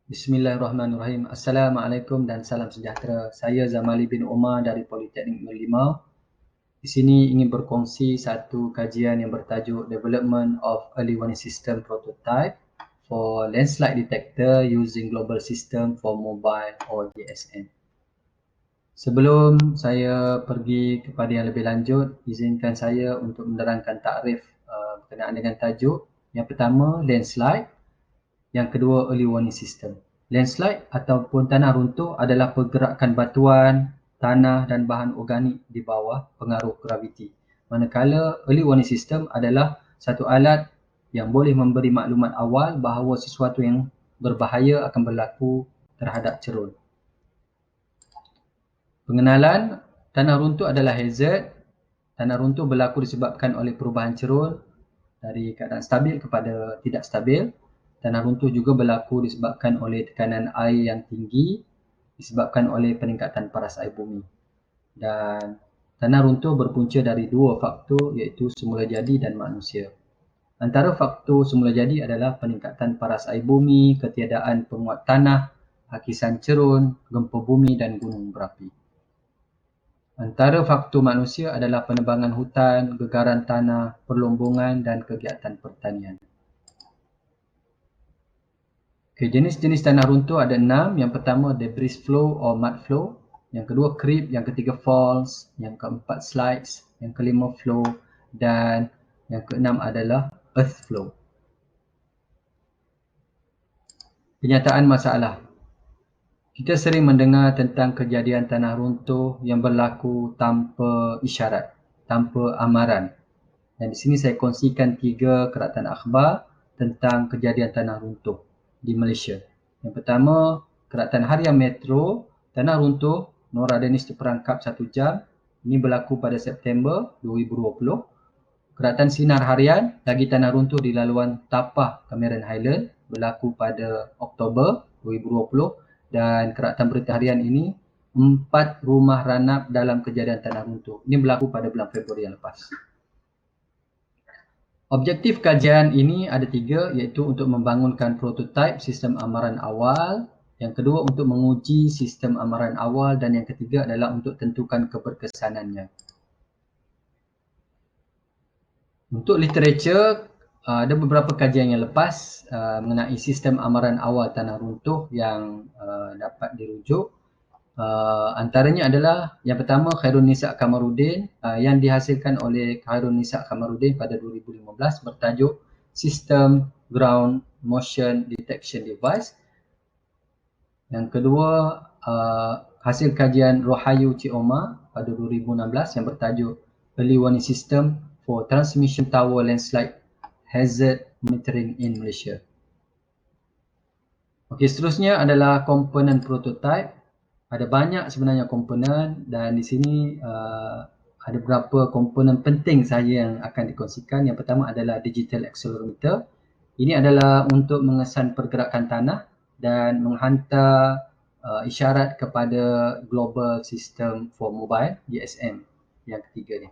Bismillahirrahmanirrahim. Assalamualaikum dan salam sejahtera. Saya Zamali bin Umar dari Politeknik Merlimau. Di sini ingin berkongsi satu kajian yang bertajuk Development of Early Warning System Prototype for Landslide Detector using Global System for Mobile or GSM. Sebelum saya pergi kepada yang lebih lanjut, izinkan saya untuk menerangkan takrif berkenaan dengan tajuk. Yang pertama, landslide. Yang kedua, early warning system. Landslide ataupun tanah runtuh adalah pergerakan batuan, tanah dan bahan organik di bawah pengaruh graviti. Manakala early warning system adalah satu alat yang boleh memberi maklumat awal bahawa sesuatu yang berbahaya akan berlaku terhadap cerun. Pengenalan, tanah runtuh adalah hazard. Tanah runtuh berlaku disebabkan oleh perubahan cerun dari keadaan stabil kepada tidak stabil. Tanah runtuh juga berlaku disebabkan oleh tekanan air yang tinggi, disebabkan oleh peningkatan paras air bumi. Dan tanah runtuh berpunca dari dua faktor, iaitu semula jadi dan manusia. Antara faktor semula jadi adalah peningkatan paras air bumi, ketiadaan penguat tanah, hakisan cerun, gempa bumi dan gunung berapi. Antara faktor manusia adalah penebangan hutan, gegaran tanah, perlombongan dan kegiatan pertanian. Okay, jenis-jenis tanah runtuh ada 6. Yang pertama debris flow or mud flow. Yang kedua creep. Yang ketiga falls. Yang keempat slides. Yang kelima flow. Dan yang keenam adalah earth flow. Kenyataan masalah. Kita sering mendengar tentang kejadian tanah runtuh yang berlaku tanpa isyarat, tanpa amaran. Dan di sini saya kongsikan 3 keratan akhbar tentang kejadian tanah runtuh di Malaysia. Yang pertama, keratan harian Metro, tanah runtuh, Nora Dennis terperangkap 1 jam. Ini berlaku pada September 2020. Keratan sinar harian, lagi tanah runtuh di laluan Tapah Cameron Highland, berlaku pada Oktober 2020. Dan keratan berita harian ini, 4 rumah ranap dalam kejadian tanah runtuh. Ini berlaku pada bulan Februari yang lepas. Objektif kajian ini ada 3, iaitu untuk membangunkan prototipe sistem amaran awal. Yang kedua untuk menguji sistem amaran awal dan yang ketiga adalah untuk tentukan keberkesanannya. Untuk literature, ada beberapa kajian yang lepas mengenai sistem amaran awal tanah runtuh yang dapat dirujuk. Antaranya adalah yang pertama Khairunisa Kamarudin yang dihasilkan oleh Khairunisa Kamarudin pada 2015 bertajuk System Ground Motion Detection Device. Yang kedua hasil kajian Rohayu Cik Omar pada 2016 yang bertajuk Early Warning System for Transmission Tower Landslide Hazard Monitoring in Malaysia. Okey, seterusnya adalah komponen prototype. Ada banyak sebenarnya komponen dan di sini ada beberapa komponen penting sahaja yang akan dikongsikan. Yang pertama adalah digital accelerometer. Ini adalah untuk mengesan pergerakan tanah dan menghantar isyarat kepada Global System for Mobile GSM yang ketiga ni.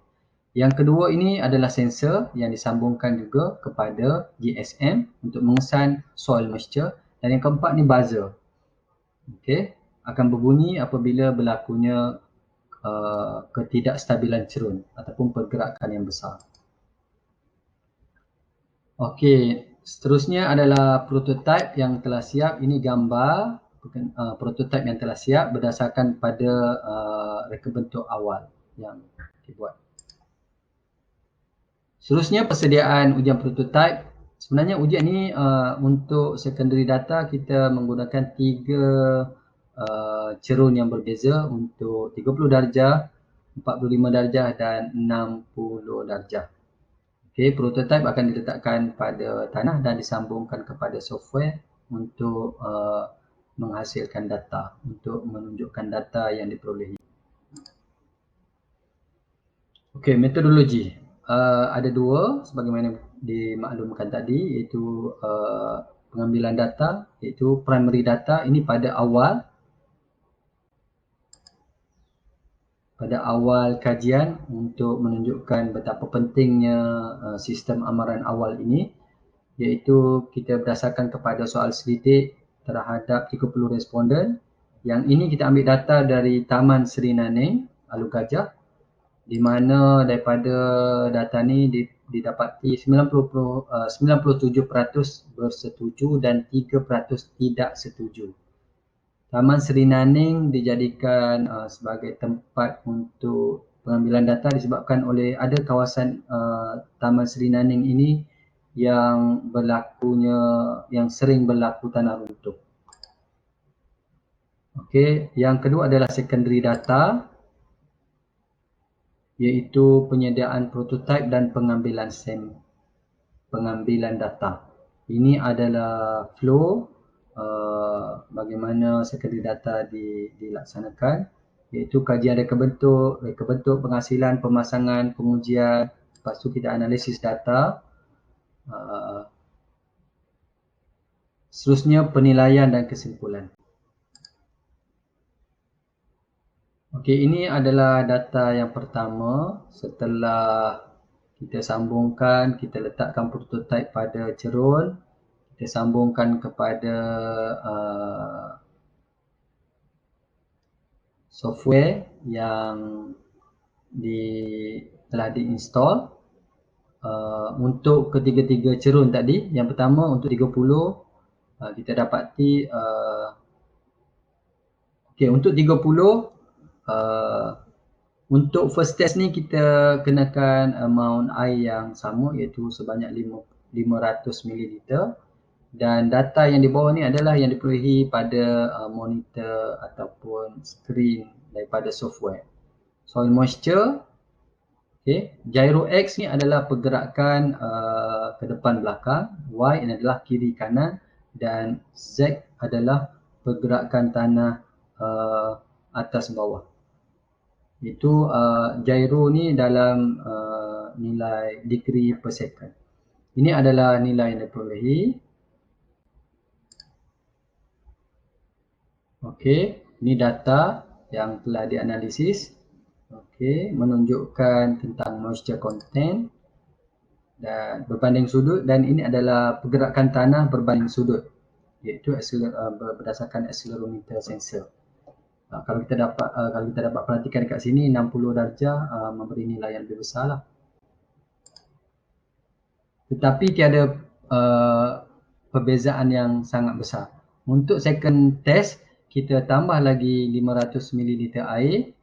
Yang kedua ini adalah sensor yang disambungkan juga kepada GSM untuk mengesan soil moisture. Dan yang keempat ni buzzer. Okey, akan berbunyi apabila berlakunya ketidakstabilan cerun ataupun pergerakan yang besar. Okey, seterusnya adalah prototipe yang telah siap. Ini gambar prototipe yang telah siap berdasarkan pada reka bentuk awal yang dibuat. Seterusnya persediaan ujian prototipe. Sebenarnya ujian ini untuk secondary data kita menggunakan 3 cerun yang berbeza untuk 30 darjah, 45 darjah dan 60 darjah. Okey, prototipe akan diletakkan pada tanah dan disambungkan kepada software untuk menghasilkan data, untuk menunjukkan data yang diperolehi. Okey, metodologi. Ada 2 sebagaimana dimaklumkan tadi, iaitu pengambilan data, iaitu primary data. Ini pada awal kajian untuk menunjukkan betapa pentingnya sistem amaran awal ini, iaitu kita berdasarkan kepada soal selidik terhadap 30 responden. Yang ini kita ambil data dari Taman Seri Naning, Alu Gajah, di mana daripada data ni didapati 97% bersetuju dan 3% tidak setuju. Taman Seri Naning dijadikan sebagai tempat untuk pengambilan data disebabkan oleh ada kawasan Taman Seri Naning ini yang sering berlaku tanah runtuh. Okey, yang kedua adalah secondary data, iaitu penyediaan prototype dan pengambilan data. Ini adalah flow bagaimana secondary data dilaksanakan, iaitu kajian reka bentuk, penghasilan, pemasangan, pengujian, lepas tu kita analisis data, seterusnya penilaian dan kesimpulan. Okey, ini adalah data yang pertama. Setelah kita sambungkan, kita letakkan prototype pada cerun, kita sambungkan kepada software yang telah diinstal. Untuk ketiga-tiga cerun tadi, yang pertama untuk 30, kita dapati untuk 30, untuk first test ni kita kenakan amount air yang sama, iaitu sebanyak 500 ml, dan data yang di bawah ni adalah yang diperolehi pada monitor ataupun screen daripada software. Soil moisture, gyro X ni adalah pergerakan ke depan belakang, Y adalah kiri kanan, dan Z adalah pergerakan tanah atas bawah. Itu gyro ni dalam nilai degree per second. Ini adalah nilai yang diperolehi. Okey, ini data yang telah dianalisis. Okey, menunjukkan tentang moisture content dan berbanding sudut, dan ini adalah pergerakan tanah berbanding sudut, iaitu berdasarkan accelerometer sensor. Kalau kita dapat perhatikan dekat sini, 60 darjah memberi nilai yang lebih besar lah. Tetapi tiada perbezaan yang sangat besar. Untuk second test, kita tambah lagi 500 ml air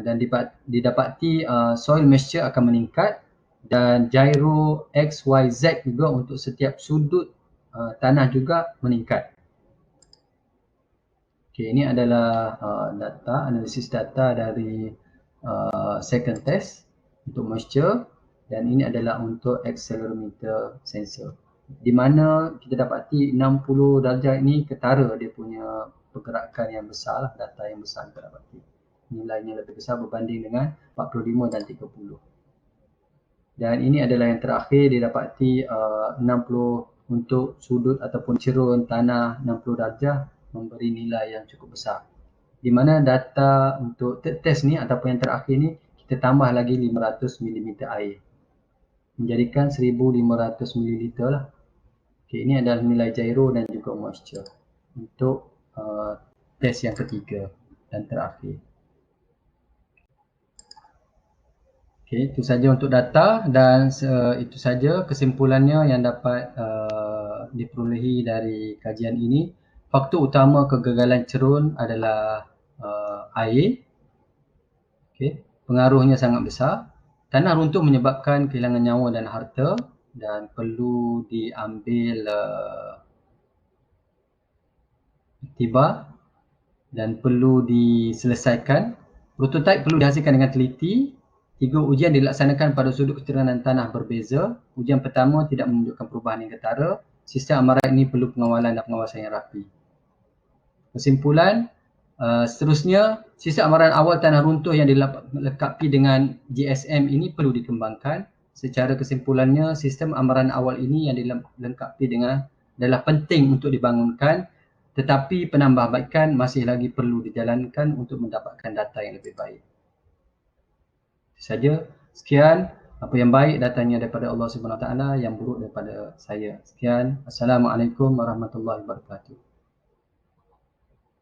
dan didapati soil moisture akan meningkat, dan gyro X, Y, Z juga untuk setiap sudut tanah juga meningkat. Okay, ini adalah analisis data dari second test untuk moisture, dan ini adalah untuk accelerometer sensor, di mana kita dapati 60 darjah ini ketara dia punya pergerakan yang besar lah, data yang besar kita dapati. Nilainya lebih besar berbanding dengan 45 dan 30. Dan ini adalah yang terakhir, didapati 60 untuk sudut ataupun cerun tanah 60 darjah memberi nilai yang cukup besar. Di mana data untuk third test ni ataupun yang terakhir ni, kita tambah lagi 500 mm air, menjadikan 1500 ml lah. Okay, ini adalah nilai gyro dan juga moisture untuk test yang ketiga dan terakhir. Okay, itu saja untuk data, dan itu saja kesimpulannya yang dapat diperolehi dari kajian ini. Faktor utama kegagalan cerun adalah air. Okay. Pengaruhnya sangat besar. Tanah runtuh menyebabkan kehilangan nyawa dan harta, dan perlu diambil iktibar dan perlu diselesaikan. Prototype perlu dihasilkan dengan teliti. 3 ujian dilaksanakan pada sudut keterangan tanah berbeza. Ujian pertama tidak menunjukkan perubahan yang ketara. Sistem amaran ini perlu pengawalan dan pengawasan yang rapi. Kesimpulan, seterusnya, sistem amaran awal tanah runtuh yang dilengkapi dengan GSM ini perlu dikembangkan. Secara kesimpulannya, sistem amaran awal ini yang dilengkapi dengan adalah penting untuk dibangunkan, tetapi penambahbaikan masih lagi perlu dijalankan untuk mendapatkan data yang lebih baik. Itu saja. Sekian. Apa yang baik datangnya daripada Allah SWT, yang buruk daripada saya. Sekian. Assalamualaikum warahmatullahi wabarakatuh.